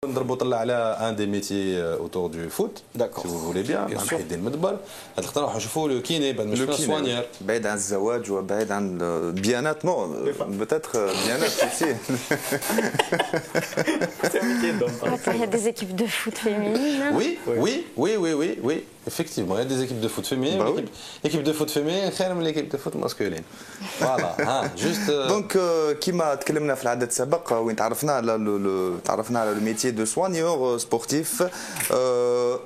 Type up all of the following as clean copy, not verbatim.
نربط على un des métiers autour du foot. D'accord. Si vous voulez bien. Bien sûr. هاد نروحوا نشوفوا لو كيني بعد ما شفنا السوانير. بعيد عن الزواج وبعيد عن البيانات peut-être بيانات aussi. Il y a des équipes de foot féminines. Oui. Effectivement, il y a des équipes de foot féminines. Bah oui. L'équipe de foot féminine خير من l'équipe de foot masculine. Voilà. Juste. Donc كيما تكلمنا في العدد السابق وين تعرفنا على le métier de soigneur sportif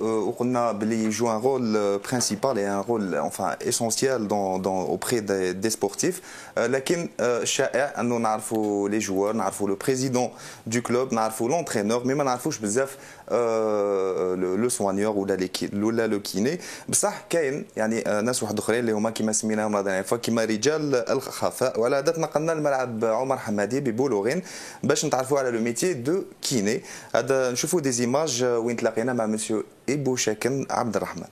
وقلنا بلي يجو un rôle principal et un rôle enfin essentiel auprès des sportifs. لكن الشائع انه نعرفوا les joueurs, نعرفوا le président du club, نعرفوا l'entraîneur, mais ما نعرفوش بزاف le soigneur ولا le kiné. بصح كاين يعني ناس واحد اخرين اللي هما كيما سميناهم لا كيما رجال الخفاء. وعلى هذا نقلنا الملعب عمر حمادي ببولوغين باش نتعرفوا على لو ميتي دو كيني. هذا نشوفوا دي زيماج وين تلاقينا مع مسيو إبو شاكن عبد الرحمن.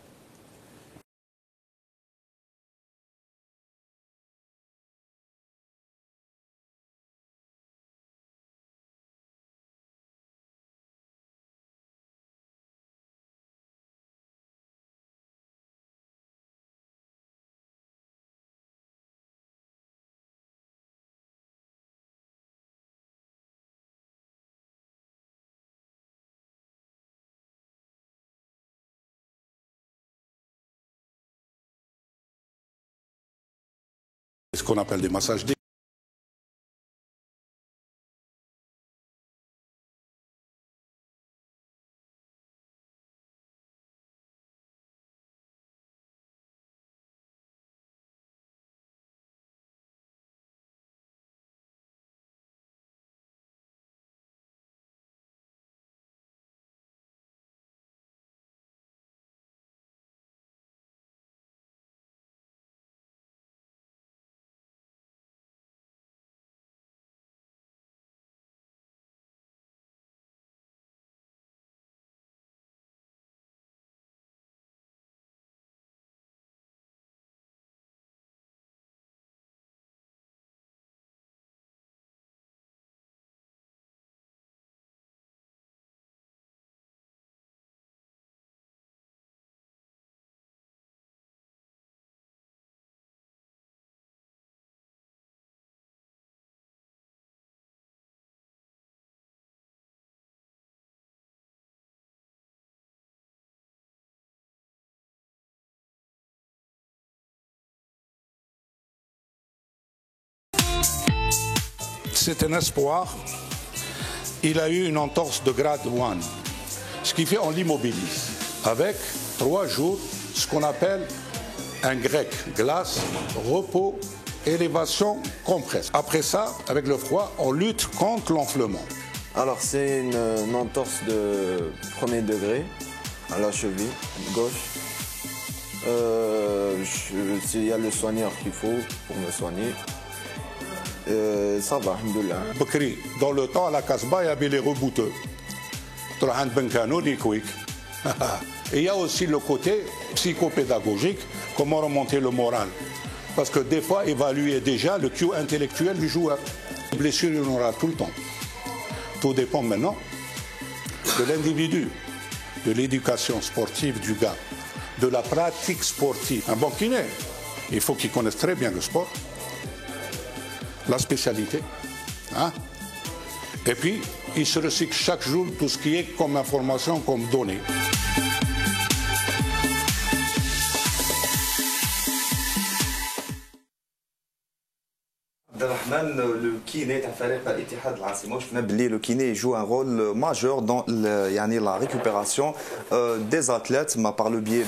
Ce qu'on appelle des massages déguisés. C'est un espoir. Il a eu une entorse de grade 1. Ce qui fait on l'immobilise avec 3 jours, ce qu'on appelle un grec, glace, repos, élévation, compresse. Après ça, avec le froid, on lutte contre l'enflement. Alors c'est une entorse de premier degré à la cheville gauche. Il y a le soigneur qu'il faut pour me soigner. Ça va, alhamdoulilah. Bakri, dans le temps, à la Casbah, il y avait les rebouteux. Et il y a aussi le côté psychopédagogique, comment remonter le moral. Parce que des fois, évaluer déjà le Q intellectuel du joueur. Les blessures, il y en aura tout le temps. Tout dépend maintenant de l'individu, de l'éducation sportive du gars, de la pratique sportive. Un bon kiné, il faut qu'il connaisse très bien le sport, la spécialité. Hein? Et puis, il se recycle chaque jour tout ce qui est comme information, comme données. Le kiné تاع فريق الاتحاد العاصمه شفنا بلي لو كيني joue un rôle majeur dans يعني la récupération des athlètes par le biais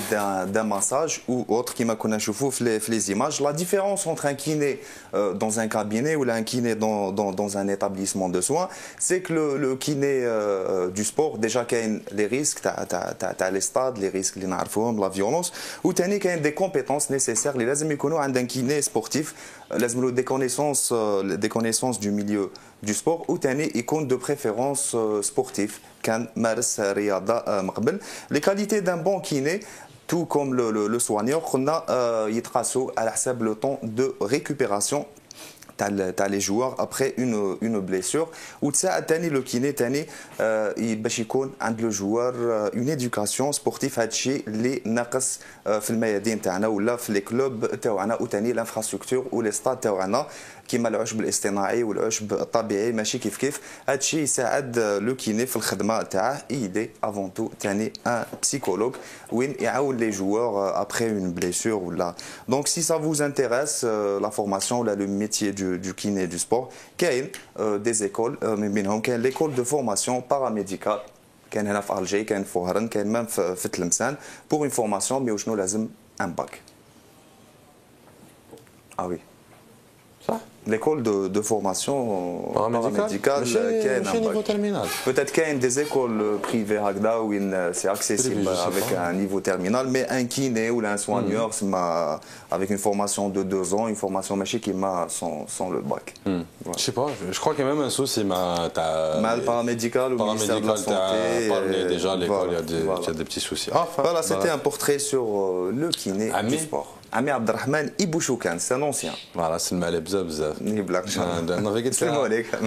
d'un massage ou autre كيما كنا نشوفوا في les images. La différence entre un kiné dans un cabinet ou un kiné dans un établissement de soins, c'est que le kiné du sport déjà كاين les risques تاع les stades, les risques اللي نعرفوهم, la violence, وثاني كاين des compétences nécessaires اللي لازم يكونوا عند un kiné sportif. لازم له des connaissances du milieu du sport وثاني يكون de préférence sportif كان مارس رياضه من قبل. Les qualités d'un bon kiné tout comme le soigneur قلنا يتقاسوا على حساب le temps de récupération تاع les joueurs après une blessure وتساعد ثاني لو كيني ثاني باش يكون عند لو جوار اون ادوكاسيون سبورتيف. هذا الشيء اللي ناقص في الميادين تاعنا ولا في لي كلوب تاعنا وثاني الانفراستركتور ولي ستاد تاعنا كيما العشب الاصطناعي والعشب الطبيعي ماشي كيف. هذا الشيء يساعد لو كيني في الخدمه تاعه. ايدي افون تو ثاني ان بسيكولوج وين يعاون لي جوار ابري اون بليسور ولا. دونك سي سا فوز انتيريس لا فورماسيون ولا لو ميتيي du kiné du sport كاين des écoles منهم كاين l'école de formation paramédicale كاين هنا في الجي كاين في وهران كاين مام في تلمسان pour une formation مي وشنو لازم ان باك. اه وي صح l'école de formation paramédicale كاين ماشي نيفو تيرمينال. peut-être كاين des écoles privées هكذا وين c'est accessible avec un niveau terminal mais un kiné ou un soigneur avec une formation de 2 ans une formation ماشي كيما sans le bac. Je sais pas, je crois qu'il y a même un souci mal paramédical ou ministère de la santé. Déjà à l'école il y a des petits soucis. Voilà, c'était un portrait sur le kiné du sport. Ami Abdelrahman Ibouchoukan, c'est un ancien. Voilà, c'est le mal bzaf. Ni blague. Salam alaikum.